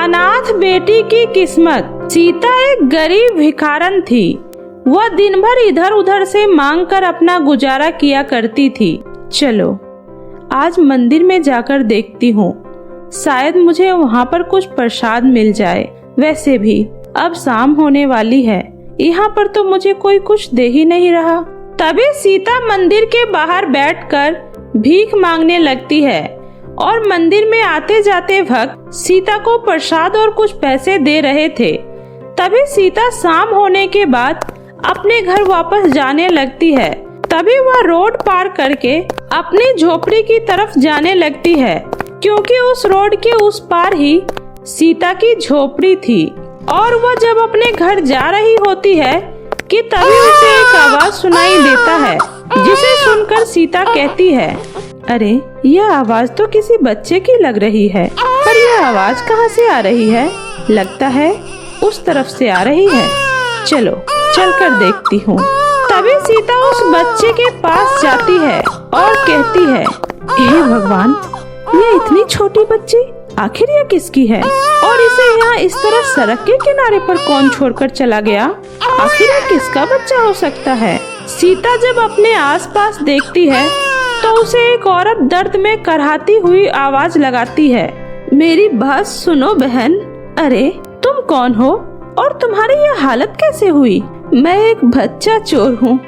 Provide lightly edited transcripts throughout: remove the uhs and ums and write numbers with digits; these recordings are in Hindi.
अनाथ बेटी की किस्मत। सीता एक गरीब भिखारन थी। वह दिन भर इधर उधर से मांग कर अपना गुजारा किया करती थी। चलो आज मंदिर में जाकर देखती हूँ, शायद मुझे वहाँ पर कुछ प्रसाद मिल जाए। वैसे भी अब शाम होने वाली है, यहाँ पर तो मुझे कोई कुछ दे ही नहीं रहा। तभी सीता मंदिर के बाहर बैठकर भीख मांगने लगती है और मंदिर में आते जाते भक्त सीता को प्रसाद और कुछ पैसे दे रहे थे। तभी सीता शाम होने के बाद अपने घर वापस जाने लगती है। तभी वह रोड पार करके अपनी झोपड़ी की तरफ जाने लगती है, क्योंकि उस रोड के उस पार ही सीता की झोपड़ी थी। और वह जब अपने घर जा रही होती है कि तभी उसे एक आवाज सुनाई देता है, जिसे सुनकर सीता कहती है, अरे यह आवाज तो किसी बच्चे की लग रही है, पर यह आवाज कहाँ से आ रही है? लगता है उस तरफ से आ रही है। चलो चलकर देखती हूँ। तभी सीता उस बच्चे के पास जाती है और कहती है, हे भगवान, ये इतनी छोटी बच्ची आखिर ये किसकी है? और इसे यहाँ इस तरह सड़क के किनारे पर कौन छोड़कर चला गया? आखिर ये किसका बच्चा हो सकता है? सीता जब अपने आसपास देखती है तो उसे एक औरत दर्द में कराहती हुई आवाज लगाती है, मेरी बात सुनो बहन। अरे तुम कौन हो और तुम्हारी यह हालत कैसे हुई? मैं एक बच्चा चोर हूँ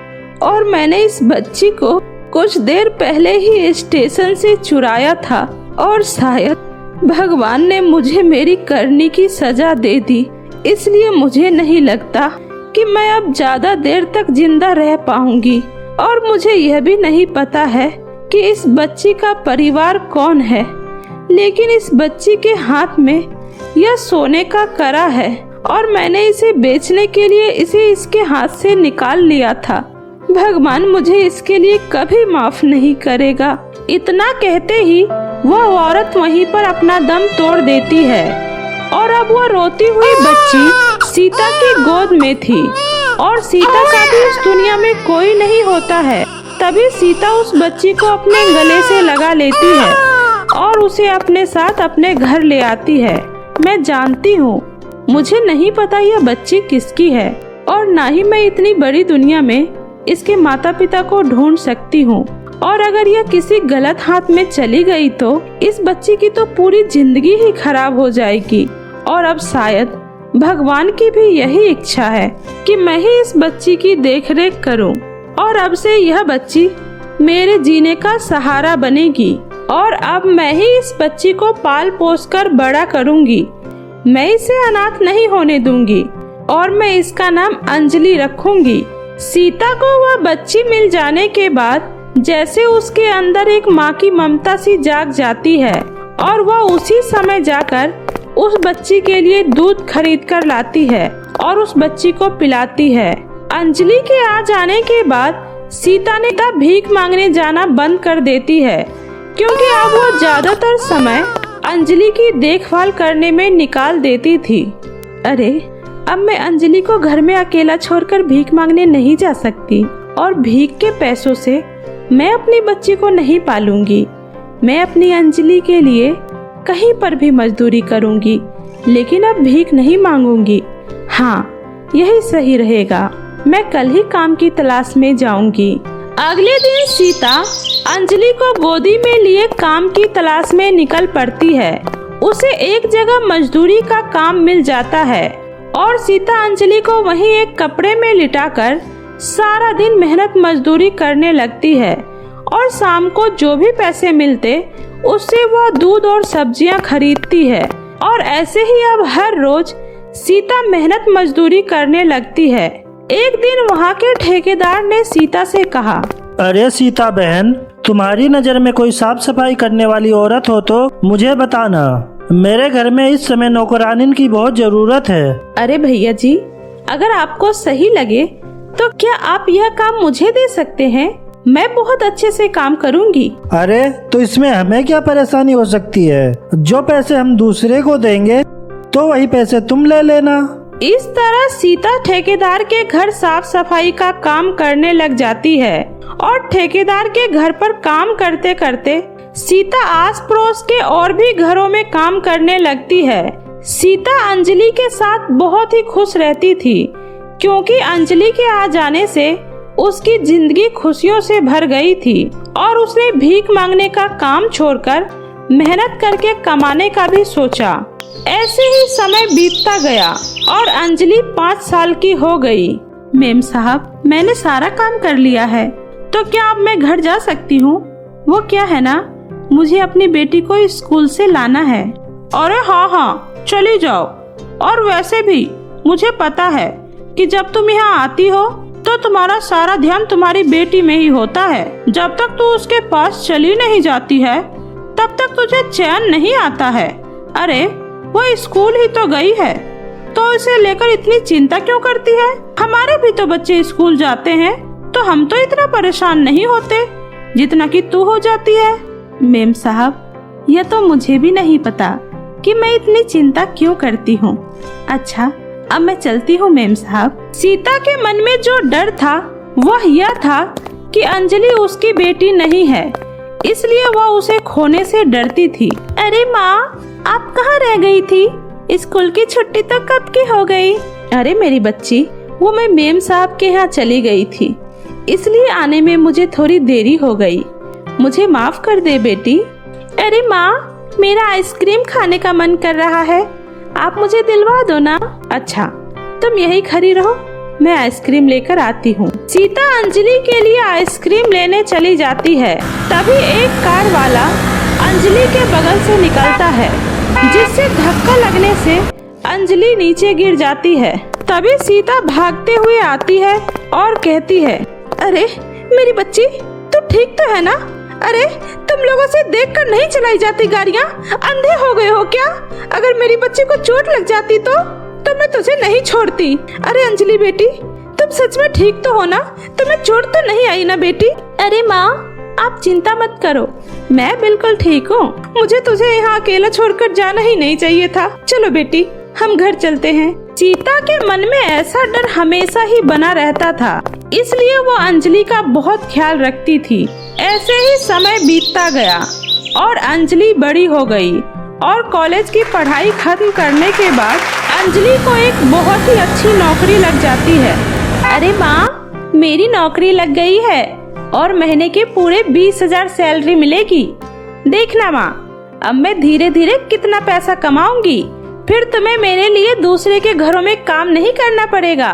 और मैंने इस बच्ची को कुछ देर पहले ही स्टेशन से चुराया था और शायद भगवान ने मुझे मेरी करनी की सजा दे दी। इसलिए मुझे नहीं लगता कि मैं अब ज्यादा देर तक जिंदा रह पाऊंगी। और मुझे यह भी नहीं पता है कि इस बच्ची का परिवार कौन है, लेकिन इस बच्ची के हाथ में यह सोने का कड़ा है और मैंने इसे बेचने के लिए इसे इसके हाथ से निकाल लिया था। भगवान मुझे इसके लिए कभी माफ नहीं करेगा। इतना कहते ही वह औरत वहीं पर अपना दम तोड़ देती है और अब वह रोती हुई बच्ची सीता की गोद में थी और सीता का भी इस दुनिया में कोई नहीं होता है। तभी सीता उस बच्ची को अपने गले से लगा लेती है और उसे अपने साथ अपने घर ले आती है। मैं जानती हूँ, मुझे नहीं पता यह बच्ची किसकी है और ना ही मैं इतनी बड़ी दुनिया में इसके माता पिता को ढूंढ सकती हूँ। और अगर यह किसी गलत हाथ में चली गई तो इस बच्ची की तो पूरी जिंदगी ही खराब हो जाएगी। और अब शायद भगवान की भी यही इच्छा है कि मैं ही इस बच्ची की देखरेख करूं और अब से यह बच्ची मेरे जीने का सहारा बनेगी और अब मैं ही इस बच्ची को पाल पोस कर बड़ा करूंगी। मैं इसे अनाथ नहीं होने दूंगी और मैं इसका नाम अंजलि रखूंगी। सीता को वह बच्ची मिल जाने के बाद जैसे उसके अंदर एक माँ की ममता सी जाग जाती है और वह उसी समय जाकर उस बच्ची के लिए दूध खरीद कर लाती है और उस बच्ची को पिलाती है। अंजलि के आ जाने के बाद सीता ने तब भीख मांगने जाना बंद कर देती है, क्योंकि अब वो ज्यादातर समय अंजलि की देखभाल करने में निकाल देती थी। अरे अब मैं अंजलि को घर में अकेला छोड़कर भीख मांगने नहीं जा सकती और भीख के पैसों से मैं अपनी बच्ची को नहीं पालूंगी। मैं अपनी अंजलि के लिए कहीं पर भी मजदूरी करूंगी, लेकिन अब भीख नहीं मांगूंगी। हाँ, यही सही रहेगा। मैं कल ही काम की तलाश में जाऊंगी। अगले दिन सीता अंजलि को गोदी में लिए काम की तलाश में निकल पड़ती है। उसे एक जगह मजदूरी का काम मिल जाता है और सीता अंजलि को वहीं एक कपड़े में लिटाकर सारा दिन मेहनत मजदूरी करने लगती है और शाम को जो भी पैसे मिलते उससे वह दूध और सब्जियां खरीदती है। और ऐसे ही अब हर रोज सीता मेहनत मजदूरी करने लगती है। एक दिन वहाँ के ठेकेदार ने सीता से कहा, अरे सीता बहन, तुम्हारी नजर में कोई साफ सफाई करने वाली औरत हो तो मुझे बताना। मेरे घर में इस समय नौकरानिन की बहुत जरूरत है। अरे भैया जी, अगर आपको सही लगे तो क्या आप यह काम मुझे दे सकते हैं? मैं बहुत अच्छे से काम करूंगी। अरे तो इसमें हमें क्या परेशानी हो सकती है? जो पैसे हम दूसरे को देंगे तो वही पैसे तुम ले लेना। इस तरह सीता ठेकेदार के घर साफ सफाई का काम करने लग जाती है और ठेकेदार के घर पर काम करते करते सीता आस पड़ोस के और भी घरों में काम करने लगती है। सीता अंजलि के साथ बहुत ही खुश रहती थी, क्योंकि अंजलि के आ जाने से उसकी जिंदगी खुशियों से भर गई थी और उसने भीख मांगने का काम छोड़कर मेहनत करके कमाने का भी सोचा। ऐसे ही समय बीतता गया और अंजलि 5 साल की हो गई। मेम साहब, मैंने सारा काम कर लिया है, तो क्या अब मैं घर जा सकती हूँ? वो क्या है ना, मुझे अपनी बेटी को स्कूल से लाना है। अरे हाँ, चली जाओ। और वैसे भी मुझे पता है कि जब तुम यहाँ आती हो तो तुम्हारा सारा ध्यान तुम्हारी बेटी में ही होता है। जब तक तू उसके पास चली नहीं जाती है तब तक तुझे चैन नहीं आता है। अरे वो स्कूल ही तो गई है, तो इसे लेकर इतनी चिंता क्यों करती है? हमारे भी तो बच्चे स्कूल जाते हैं, तो हम तो इतना परेशान नहीं होते जितना कि तू हो जाती है। मेम साहब, यह तो मुझे भी नहीं पता कि मैं इतनी चिंता क्यों करती हूँ। अच्छा, अब मैं चलती हूँ मेम साहब। सीता के मन में जो डर था वह यह था कि अंजलि उसकी बेटी नहीं है, इसलिए वह उसे खोने से डरती थी। अरे माँ, आप कहाँ रह गई थी? स्कूल की छुट्टी तो कब की हो गई? अरे मेरी बच्ची, वो मैं मेम साहब के यहाँ चली गई थी, इसलिए आने में मुझे थोड़ी देरी हो गई। मुझे माफ कर दे बेटी। अरे माँ, मेरा आइसक्रीम खाने का मन कर रहा है, आप मुझे दिलवा दो ना। अच्छा, तुम यही खड़ी रहो, मैं आइसक्रीम लेकर आती हूँ। सीता अंजलि के लिए आइसक्रीम लेने चली जाती है। तभी एक कार वाला अंजलि के बगल से निकलता है, जिससे धक्का लगने से अंजलि नीचे गिर जाती है। तभी सीता भागते हुए आती है और कहती है, अरे मेरी बच्ची, तू ठीक तो है ना? अरे तुम लोगों से देखकर नहीं चलाई जाती गाड़ियाँ? अंधे हो गए हो क्या? अगर मेरी बच्ची को चोट लग जाती तो मैं तुझे नहीं छोड़ती। अरे अंजलि बेटी, तुम सच में ठीक तो हो ना? तुम्हें चोट तो नहीं आई ना बेटी? अरे माँ, आप चिंता मत करो, मैं बिल्कुल ठीक हूँ। मुझे तुझे यहाँ अकेला छोड़कर जाना ही नहीं चाहिए था। चलो बेटी, हम घर चलते हैं। सीता के मन में ऐसा डर हमेशा ही बना रहता था, इसलिए वो अंजलि का बहुत ख्याल रखती थी। ऐसे ही समय बीतता गया और अंजलि बड़ी हो गई और कॉलेज की पढ़ाई खत्म करने के बाद अंजलि को एक बहुत ही अच्छी नौकरी लग जाती है। अरे माँ, मेरी नौकरी लग गई है और महीने के पूरे 20,000 सैलरी मिलेगी। देखना माँ, अब मैं धीरे धीरे कितना पैसा कमाऊंगी, फिर तुम्हें मेरे लिए दूसरे के घरों में काम नहीं करना पड़ेगा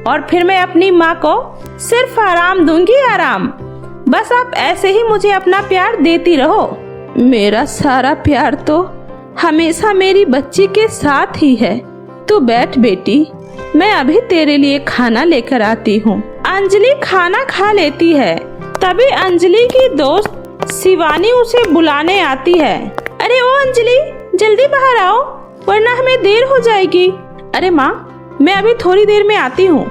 और फिर मैं अपनी माँ को सिर्फ आराम दूंगी, आराम। बस आप ऐसे ही मुझे अपना प्यार देती रहो। मेरा सारा प्यार तो हमेशा मेरी बच्ची के साथ ही है। तू बैठ बेटी, मैं अभी तेरे लिए खाना लेकर आती हूँ। अंजलि खाना खा लेती है। तभी अंजलि की दोस्त शिवानी उसे बुलाने आती है। अरे ओ अंजलि, जल्दी बाहर आओ वरना हमें देर हो जाएगी। अरे माँ, मैं अभी थोड़ी देर में आती हूँ,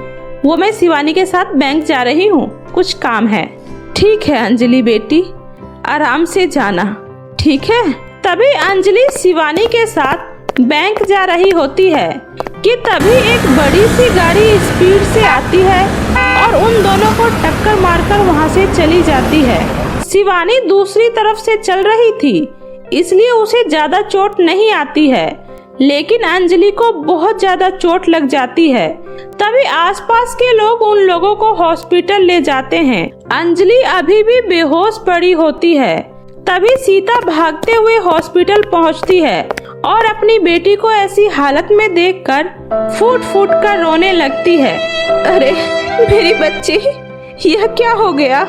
वो मैं शिवानी के साथ बैंक जा रही हूँ, कुछ काम है। ठीक है अंजलि बेटी, आराम से जाना, ठीक है। तभी अंजलि शिवानी के साथ बैंक जा रही होती है कि तभी एक बड़ी सी गाड़ी स्पीड से आती है और उन दोनों को टक्कर मारकर वहां से चली जाती है। शिवानी दूसरी तरफ से चल रही थी, इसलिए उसे ज्यादा चोट नहीं आती है, लेकिन अंजलि को बहुत ज्यादा चोट लग जाती है। तभी आसपास के लोग उन लोगों को हॉस्पिटल ले जाते हैं। अंजलि अभी भी बेहोश पड़ी होती है। तभी सीता भागते हुए हॉस्पिटल पहुंचती है और अपनी बेटी को ऐसी हालत में देखकर फूट फूट कर रोने लगती है। अरे मेरी बच्ची, यह क्या हो गया?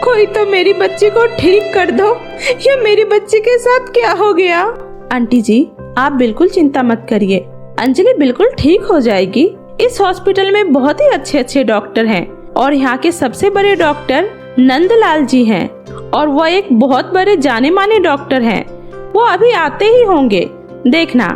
कोई तो मेरी बच्ची को ठीक कर दो, यह मेरी बच्ची के साथ क्या हो गया? आंटी जी, आप बिल्कुल चिंता मत करिए, अंजलि बिल्कुल ठीक हो जाएगी। इस हॉस्पिटल में बहुत ही अच्छे अच्छे डॉक्टर हैं और यहाँ के सबसे बड़े डॉक्टर नंदलाल जी हैं और वह एक बहुत बड़े जाने माने डॉक्टर हैं। वो अभी आते ही होंगे, देखना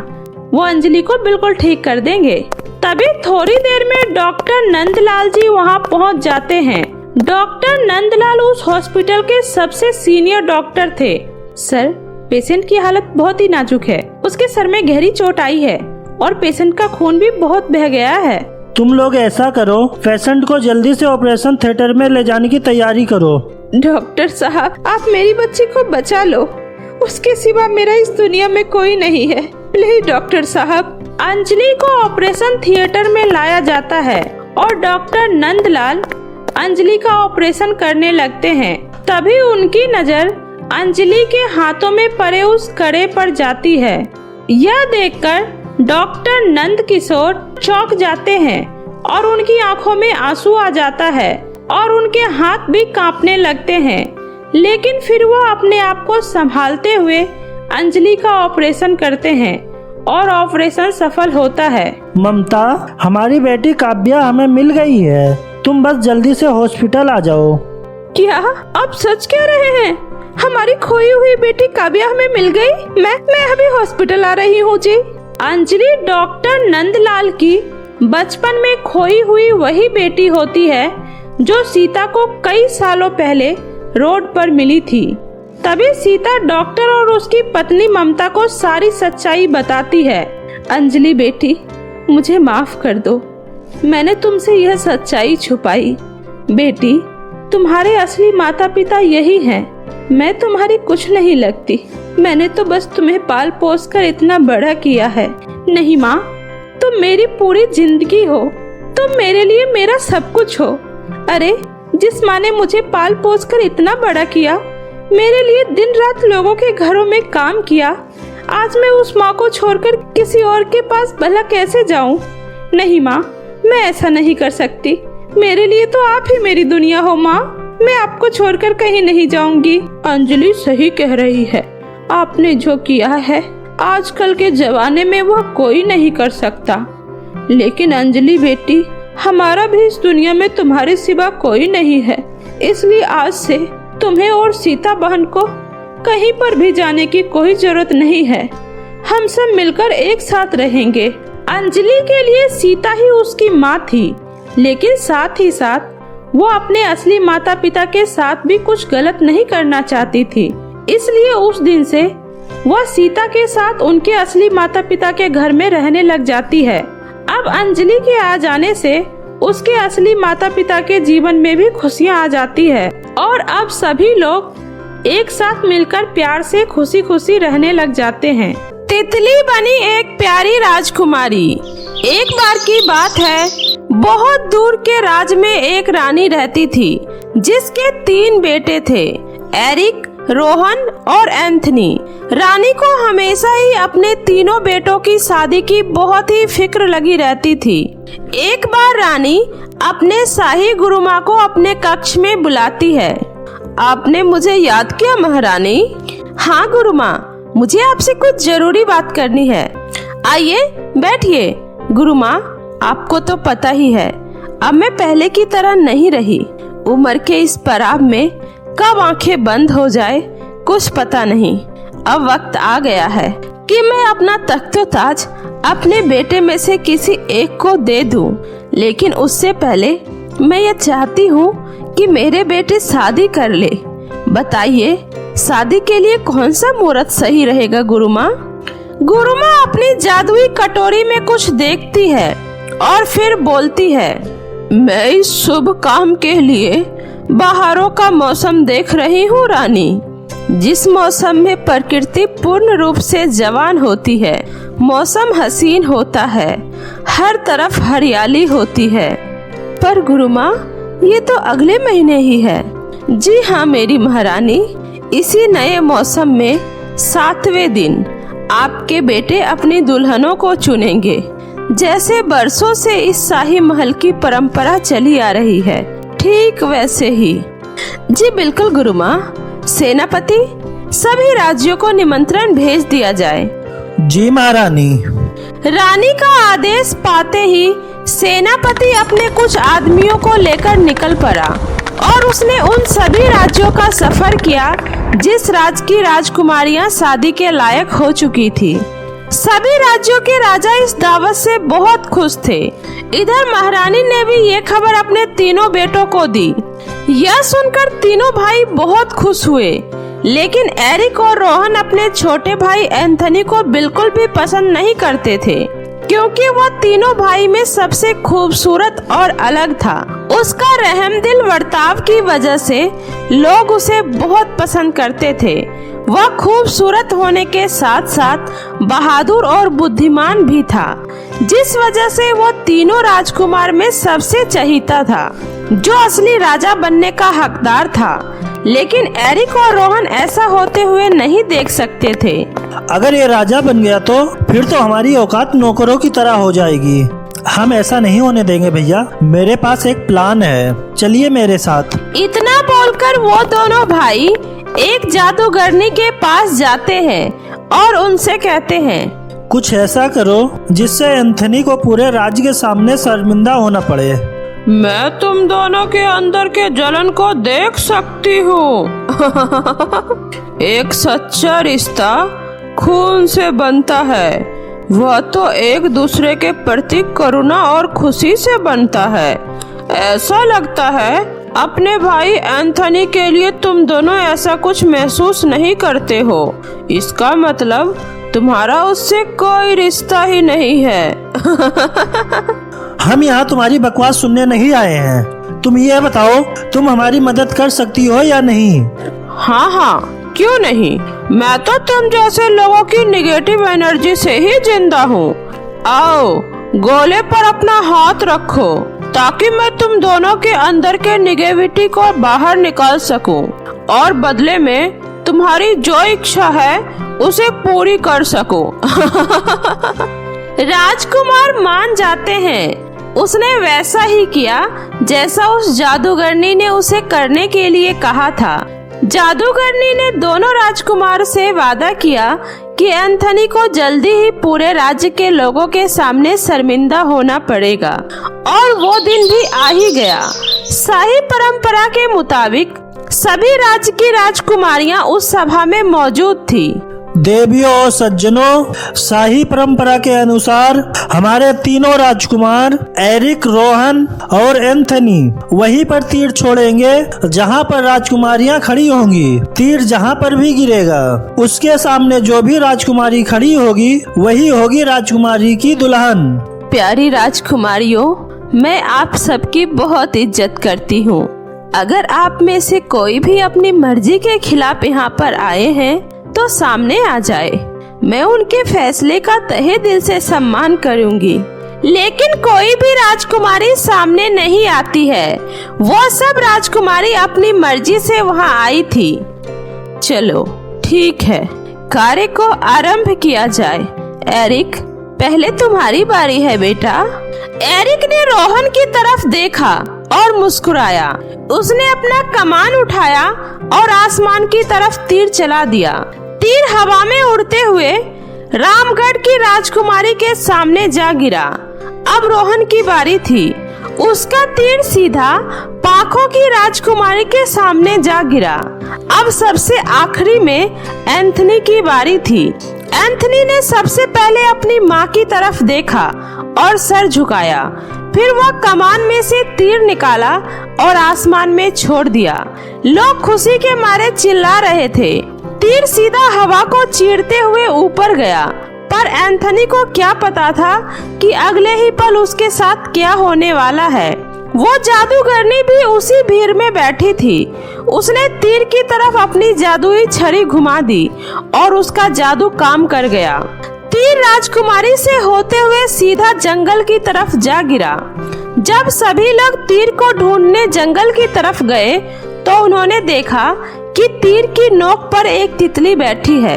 वो अंजलि को बिल्कुल ठीक कर देंगे। तभी थोड़ी देर में डॉक्टर नंदलाल जी वहाँ पहुँच जाते हैं। डॉक्टर नंदलाल उस हॉस्पिटल के सबसे सीनियर डॉक्टर थे। सर, पेशेंट की हालत बहुत ही नाजुक है, उसके सर में गहरी चोट आई है और पेशेंट का खून भी बहुत बह गया है। तुम लोग ऐसा करो, पेशेंट को जल्दी से ऑपरेशन थिएटर में ले जाने की तैयारी करो। डॉक्टर साहब, आप मेरी बच्ची को बचा लो, उसके सिवा मेरा इस दुनिया में कोई नहीं है। नहीं डॉक्टर साहब। अंजलि को ऑपरेशन थिएटर में लाया जाता है और डॉक्टर नंदलाल अंजलि का ऑपरेशन करने लगते हैं। तभी उनकी नजर अंजलि के हाथों में पड़े उस कड़े पर जाती है। यह देखकर डॉक्टर नंद किशोर चौंक जाते हैं और उनकी आंखों में आंसू आ जाता है और उनके हाथ भी कांपने लगते हैं। लेकिन फिर वो अपने आप को संभालते हुए अंजलि का ऑपरेशन करते हैं और ऑपरेशन सफल होता है। ममता, हमारी बेटी काव्या हमें मिल गई है। तुम बस जल्दी से हॉस्पिटल आ जाओ। क्या आप सच कह रहे हैं? हमारी खोई हुई बेटी काव्या हमें मिल गई? मैं अभी हॉस्पिटल आ रही हूँ जी। अंजलि डॉक्टर नंदलाल की बचपन में खोई हुई वही बेटी होती है जो सीता को कई सालों पहले रोड पर मिली थी। तभी सीता डॉक्टर और उसकी पत्नी ममता को सारी सच्चाई बताती है। अंजलि बेटी, मुझे माफ कर दो, मैंने तुमसे यह सच्चाई छुपाई। बेटी, तुम्हारे असली माता पिता यही हैं। मैं तुम्हारी कुछ नहीं लगती। मैंने तो बस तुम्हें पाल पोस कर इतना बड़ा किया है। नहीं माँ, तुम मेरी पूरी जिंदगी हो। तुम मेरे लिए मेरा सब कुछ हो। अरे, जिस माँ ने मुझे पाल पोस कर इतना बड़ा किया, मेरे लिए दिन रात लोगों के घरों में काम किया, आज मैं उस माँ को छोड़कर किसी और के पास भला कैसे जाऊँ? नहीं माँ, मैं ऐसा नहीं कर सकती। मेरे लिए तो आप ही मेरी दुनिया हो माँ। मैं आपको छोड़कर कहीं नहीं जाऊंगी। अंजलि सही कह रही है। आपने जो किया है आजकल के जमाने में वह कोई नहीं कर सकता। लेकिन अंजलि बेटी, हमारा भी इस दुनिया में तुम्हारे सिवा कोई नहीं है। इसलिए आज से तुम्हें और सीता बहन को कहीं पर भी जाने की कोई जरूरत नहीं है। हम सब मिलकर एक साथ रहेंगे। अंजलि के लिए सीता ही उसकी माँ थी, लेकिन साथ ही साथ वो अपने असली माता पिता के साथ भी कुछ गलत नहीं करना चाहती थी। इसलिए उस दिन से वह सीता के साथ उनके असली माता पिता के घर में रहने लग जाती है। अब अंजलि के आ जाने से उसके असली माता पिता के जीवन में भी खुशियाँ आ जाती है और अब सभी लोग एक साथ मिलकर प्यार से खुशी खुशी रहने लग जाते हैं। तितली बनी एक प्यारी राजकुमारी। एक बार की बात है, बहुत दूर के राज में एक रानी रहती थी जिसके 3 बेटे थे, एरिक, रोहन और एंथनी। रानी को हमेशा ही अपने तीनों बेटों की शादी की बहुत ही फिक्र लगी रहती थी। एक बार रानी अपने शाही गुरुमा को अपने कक्ष में बुलाती है। आपने मुझे याद किया महारानी? हाँ गुरुमा, मुझे आपसे कुछ जरूरी बात करनी है। आइए बैठिए। गुरुमा, आपको तो पता ही है, अब मैं पहले की तरह नहीं रही। उम्र के इस पड़ाव में कब आंखें बंद हो जाए कुछ पता नहीं। अब वक्त आ गया है कि मैं अपना तख्तो ताज अपने बेटे में से किसी एक को दे दूं। लेकिन उससे पहले मैं ये चाहती हूँ कि मेरे बेटे शादी कर ले। बताइए, शादी के लिए कौन सा मुहूर्त सही रहेगा गुरुमा? गुरुमा अपनी जादुई कटोरी में कुछ देखती है और फिर बोलती है, मैं इस शुभ काम के लिए बहारों का मौसम देख रही हूँ रानी। जिस मौसम में प्रकृति पूर्ण रूप से जवान होती है, मौसम हसीन होता है, हर तरफ हरियाली होती है। पर गुरुमा, ये तो अगले महीने ही है। जी हाँ मेरी महारानी, इसी नए मौसम में 7वें दिन आपके बेटे अपनी दुल्हनों को चुनेंगे, जैसे बरसों से इस शाही महल की परंपरा चली आ रही है, ठीक वैसे ही। जी बिल्कुल गुरुमा। सेनापति, सभी राज्यों को निमंत्रण भेज दिया जाए। जी महारानी। रानी का आदेश पाते ही सेनापति अपने कुछ आदमियों को लेकर निकल पड़ा और उसने उन सभी राज्यों का सफर किया जिस राज्य की राजकुमारियां शादी के लायक हो चुकी थी। सभी राज्यों के राजा इस दावत से बहुत खुश थे। इधर महारानी ने भी ये खबर अपने तीनों बेटों को दी। यह सुनकर तीनों भाई बहुत खुश हुए, लेकिन एरिक और रोहन अपने छोटे भाई एंथनी को बिल्कुल भी पसंद नहीं करते थे, क्योंकि वह तीनों भाई में सबसे खूबसूरत और अलग था। उसका रहमदिल बर्ताव की वजह से लोग उसे बहुत पसंद करते थे। वह खूबसूरत होने के साथ साथ बहादुर और बुद्धिमान भी था, जिस वजह से वो तीनों राजकुमार में सबसे चहीता था, जो असली राजा बनने का हकदार था। लेकिन एरिक और रोहन ऐसा होते हुए नहीं देख सकते थे। अगर ये राजा बन गया तो फिर तो हमारी औकात नौकरों की तरह हो जाएगी। हम ऐसा नहीं होने देंगे भैया। मेरे पास एक प्लान है, चलिए मेरे साथ। इतना बोलकर वो दोनों भाई एक जादूगरनी के पास जाते हैं और उनसे कहते हैं, कुछ ऐसा करो जिससे एंथनी को पूरे राज्य के सामने शर्मिंदा होना पड़े। मैं तुम दोनों के अंदर के जलन को देख सकती हूँ। एक सच्चा रिश्ता खून से बनता है, वह तो एक दूसरे के प्रति करुणा और खुशी से बनता है। ऐसा लगता है अपने भाई एंथनी के लिए तुम दोनों ऐसा कुछ महसूस नहीं करते हो। इसका मतलब तुम्हारा उससे कोई रिश्ता ही नहीं है। हम यहाँ तुम्हारी बकवास सुनने नहीं आए हैं। तुम ये बताओ, तुम हमारी मदद कर सकती हो या नहीं? हाँ, क्यों नहीं। मैं तो तुम जैसे लोगों की निगेटिव एनर्जी से ही जिंदा हूँ। आओ, गोले पर अपना हाथ रखो ताकि मैं तुम दोनों के अंदर के निगेटिविटी को बाहर निकाल सकूं और बदले में तुम्हारी जो इच्छा है उसे पूरी कर सकूं। राजकुमार मान जाते हैं। उसने वैसा ही किया जैसा उस जादूगरनी ने उसे करने के लिए कहा था। जादूगरनी ने दोनों राजकुमार से वादा किया कि एंथनी को जल्दी ही पूरे राज्य के लोगों के सामने शर्मिंदा होना पड़ेगा, और वो दिन भी आ ही गया। शाही परंपरा के मुताबिक सभी राज्य की राजकुमारियां उस सभा में मौजूद थी। देवियों और सज्जनों, शाही परंपरा के अनुसार हमारे तीनों राजकुमार एरिक, रोहन और एंथनी वहीं पर तीर छोड़ेंगे जहां पर राजकुमारियां खड़ी होंगी। तीर जहां पर भी गिरेगा उसके सामने जो भी राजकुमारी खड़ी होगी वही होगी राजकुमारी की दुल्हन। प्यारी राजकुमारियों, मैं आप सबकी बहुत इज्जत करती हूँ। अगर आप में से कोई भी अपनी मर्जी के खिलाफ यहाँ पर आए हैं तो सामने आ जाए। मैं उनके फैसले का तहे दिल से सम्मान करूंगी। लेकिन कोई भी राजकुमारी सामने नहीं आती है। वो सब राजकुमारी अपनी मर्जी से वहाँ आई थी। चलो ठीक है, कार्य को आरंभ किया जाए। एरिक, पहले तुम्हारी बारी है बेटा। एरिक ने रोहन की तरफ देखा और मुस्कुराया। उसने अपना कमान उठाया और आसमान की तरफ तीर चला दिया। तीर हवा में उड़ते हुए रामगढ़ की राजकुमारी के सामने जा गिरा। अब रोहन की बारी थी। उसका तीर सीधा पाखों की राजकुमारी के सामने जा गिरा। अब सबसे आखिरी में एंथनी की बारी थी। एंथनी ने सबसे पहले अपनी माँ की तरफ देखा और सर झुकाया। फिर वह कमान में से तीर निकाला और आसमान में छोड़ दिया। लोग खुशी के मारे चिल्ला रहे थे। तीर सीधा हवा को चीरते हुए ऊपर गया, पर एंथनी को क्या पता था कि अगले ही पल उसके साथ क्या होने वाला है। वो जादूगरनी भी उसी भीड़ में बैठी थी। उसने तीर की तरफ अपनी जादुई छड़ी घुमा दी और उसका जादू काम कर गया। तीर राजकुमारी से होते हुए सीधा जंगल की तरफ जा गिरा। जब सभी लोग तीर को ढूंढने जंगल की तरफ गए तो उन्होंने देखा कि तीर की नोक पर एक तितली बैठी है।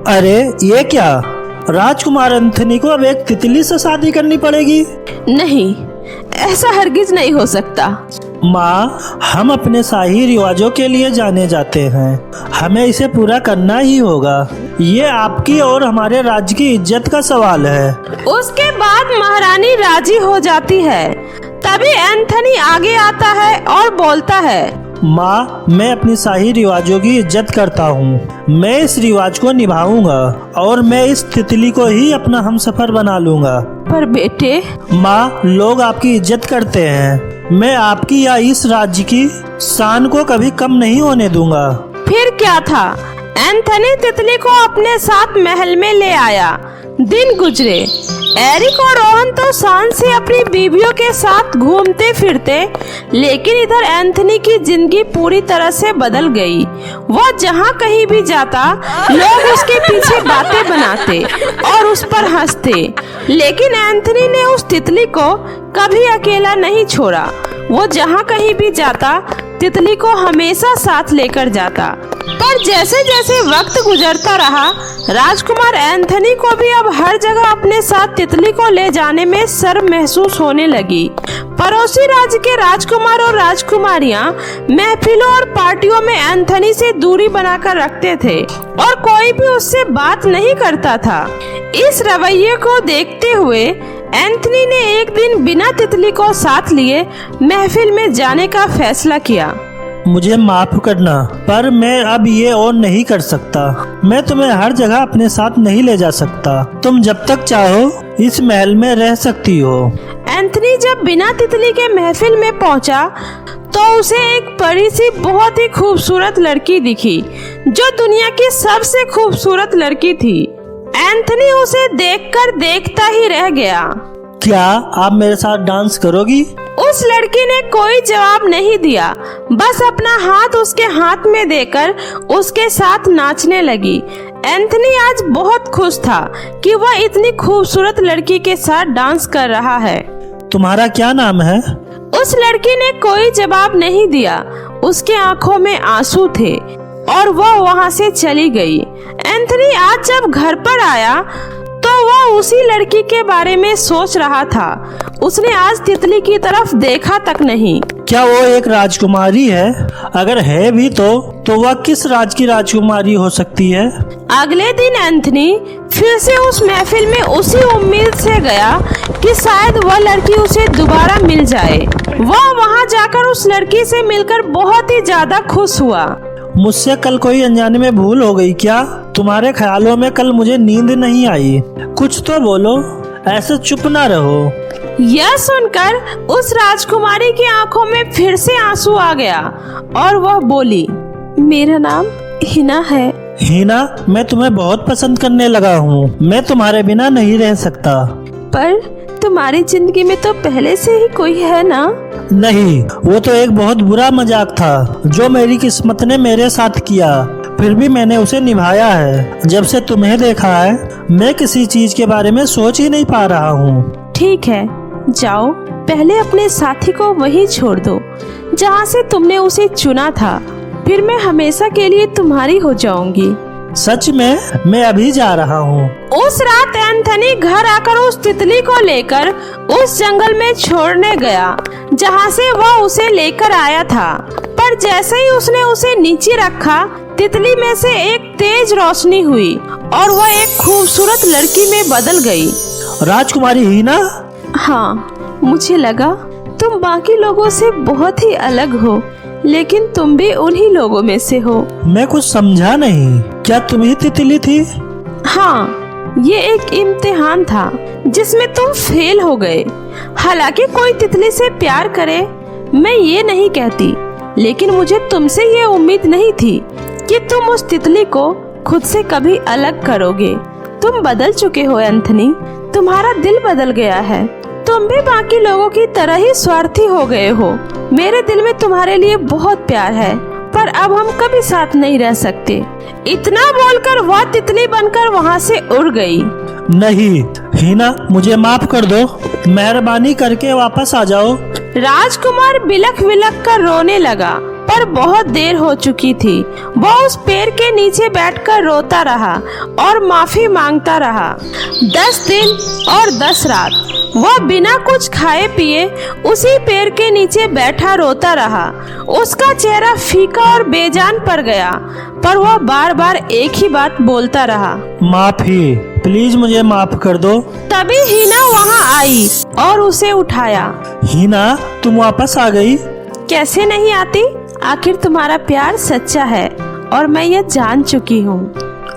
अरे ये क्या? राजकुमार एंथनी को अब एक तितली से शादी करनी पड़ेगी? नहीं, ऐसा हरगिज नहीं हो सकता। माँ, हम अपने शाही रिवाजों के लिए जाने जाते हैं। हमें इसे पूरा करना ही होगा। ये आपकी और हमारे राज्य की इज्जत का सवाल है। उसके बाद महारानी राजी हो जाती है। तभी एंथनी आगे आता है और बोलता है, माँ, मैं अपनी शाही रिवाजों की इज्जत करता हूँ। मैं इस रिवाज को निभाऊंगा और मैं इस तितली को ही अपना हमसफर बना लूंगा। पर बेटे। माँ, लोग आपकी इज्जत करते हैं। मैं आपकी या इस राज्य की शान को कभी कम नहीं होने दूंगा। फिर क्या था? एंथनी तितली को अपने साथ महल में ले आया। दिन गुजरे। एरिक और रोहन तो शान से अपनी बीवियों के साथ घूमते फिरते, लेकिन इधर एंथनी की जिंदगी पूरी तरह से बदल गई। वह जहाँ कहीं भी जाता, लोग उसके पीछे बातें बनाते और उस पर हंसते, लेकिन एंथनी ने उस तितली को कभी अकेला नहीं छोड़ा। वो जहाँ कहीं भी जाता, तितली को हमेशा साथ लेकर जाता। पर जैसे जैसे वक्त गुजरता रहा, राजकुमार एंथनी को भी अब हर जगह अपने साथ तितली को ले जाने में शर्म महसूस होने लगी। पड़ोसी राज्य के राजकुमार और राजकुमारियां महफिलों और पार्टियों में एंथनी से दूरी बनाकर रखते थे और कोई भी उससे बात नहीं करता था। इस रवैये को देखते हुए एंथनी ने एक दिन बिना तितली को साथ लिए महफिल में जाने का फैसला किया। मुझे माफ करना, पर मैं अब ये और नहीं कर सकता। मैं तुम्हें हर जगह अपने साथ नहीं ले जा सकता। तुम जब तक चाहो इस महल में रह सकती हो। एंथनी जब बिना तितली के महफिल में पहुंचा, तो उसे एक बड़ी सी बहुत ही खूबसूरत लड़की दिखी, जो दुनिया की सबसे खूबसूरत लड़की थी। एंथनी उसे देखकर देखता ही रह गया। क्या आप मेरे साथ डांस करोगी? उस लड़की ने कोई जवाब नहीं दिया, बस अपना हाथ उसके हाथ में देकर उसके साथ नाचने लगी। एंथनी आज बहुत खुश था कि वह इतनी खूबसूरत लड़की के साथ डांस कर रहा है। तुम्हारा क्या नाम है? उस लड़की ने कोई जवाब नहीं दिया। उसके आंखों में आंसू थे और वह वहां से चली गई। एंथनी आज जब घर पर आया, तो वह उसी लड़की के बारे में सोच रहा था। उसने आज तितली की तरफ देखा तक नहीं। क्या वो एक राजकुमारी है? अगर है भी तो वह किस राज की राजकुमारी हो सकती है? अगले दिन एंथनी फिर से उस महफिल में उसी उम्मीद से गया कि शायद वह लड़की उसे दोबारा मिल जाए। वह वहां जाकर उस लड़की से मिलकर बहुत ही ज्यादा खुश हुआ। मुझसे कल कोई अनजाने में भूल हो गई क्या? तुम्हारे ख्यालों में कल मुझे नींद नहीं आई? कुछ तो बोलो, ऐसे चुप ना रहो। यह सुनकर उस राजकुमारी की आंखों में फिर से आंसू आ गया और वह बोली, मेरा नाम हिना है। हिना, मैं तुम्हें बहुत पसंद करने लगा हूँ। मैं तुम्हारे बिना नहीं रह सकता। पर तुम्हारी जिंदगी में तो पहले से ही कोई है ना? नहीं, वो तो एक बहुत बुरा मजाक था जो मेरी किस्मत ने मेरे साथ किया। फिर भी मैंने उसे निभाया है। जब से तुम्हें देखा है, मैं किसी चीज के बारे में सोच ही नहीं पा रहा हूँ। ठीक है, जाओ, पहले अपने साथी को वहीं छोड़ दो जहाँ से तुमने उसे चुना था। फिर मैं हमेशा के लिए तुम्हारी हो जाऊंगी। सच में? मैं अभी जा रहा हूँ। उस रात एंथनी घर आकर उस तितली को लेकर उस जंगल में छोड़ने गया जहाँ से वह उसे लेकर आया था। पर जैसे ही उसने उसे नीचे रखा, तितली में से एक तेज रोशनी हुई और वह एक खूबसूरत लड़की में बदल गई। राजकुमारी हिना? हाँ, मुझे लगा तुम बाकी लोगों से बहुत ही अलग हो, लेकिन तुम भी उन्हीं लोगों में से हो। मैं कुछ समझा नहीं। क्या तुम ही तितली थी? हाँ, ये एक इम्तिहान था जिसमें तुम फेल हो गए। हालांकि कोई तितली से प्यार करे, मैं ये नहीं कहती, लेकिन मुझे तुमसे ये उम्मीद नहीं थी कि तुम उस तितली को खुद से कभी अलग करोगे। तुम बदल चुके हो एंथनी, तुम्हारा दिल बदल गया है। तुम भी बाकी लोगों की तरह ही स्वार्थी हो गए हो। मेरे दिल में तुम्हारे लिए बहुत प्यार है, पर अब हम कभी साथ नहीं रह सकते। इतना बोलकर वह तितली बनकर वहाँ से उड़ गई। नहीं हिना, मुझे माफ कर दो। मेहरबानी करके वापस आ जाओ। राजकुमार बिलख बिलख कर रोने लगा, पर बहुत देर हो चुकी थी। वह उस पेड़ के नीचे बैठकर रोता रहा और माफी मांगता रहा। 10 दिन और 10 रात वह बिना कुछ खाए पिए उसी पेड़ के नीचे बैठा रोता रहा। उसका चेहरा फीका और बेजान पड़ गया, पर वह बार बार एक ही बात बोलता रहा, माफी, प्लीज मुझे माफ कर दो। तभी हिना वहाँ आई और उसे उठाया। हिना, तुम वापस आ गई? कैसे नहीं आती? आखिर तुम्हारा प्यार सच्चा है और मैं ये जान चुकी हूँ।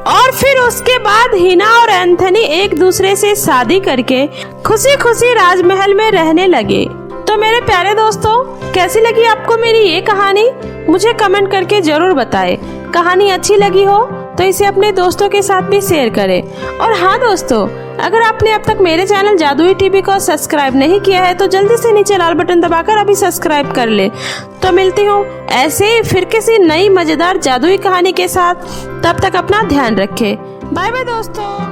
और फिर उसके बाद हिना और एंथनी एक दूसरे से शादी करके खुशी खुशी राजमहल में रहने लगे। तो मेरे प्यारे दोस्तों, कैसी लगी आपको मेरी ये कहानी? मुझे कमेंट करके जरूर बताएं। कहानी अच्छी लगी हो तो इसे अपने दोस्तों के साथ भी शेयर करें। और हाँ दोस्तों, अगर आपने अब तक मेरे चैनल जादुई टीवी को सब्सक्राइब नहीं किया है तो जल्दी से नीचे लाल बटन दबाकर अभी सब्सक्राइब कर ले। तो मिलती हूँ ऐसे ही फिर किसी नई मजेदार जादुई कहानी के साथ। तब तक अपना ध्यान रखें। बाय बाय दोस्तों।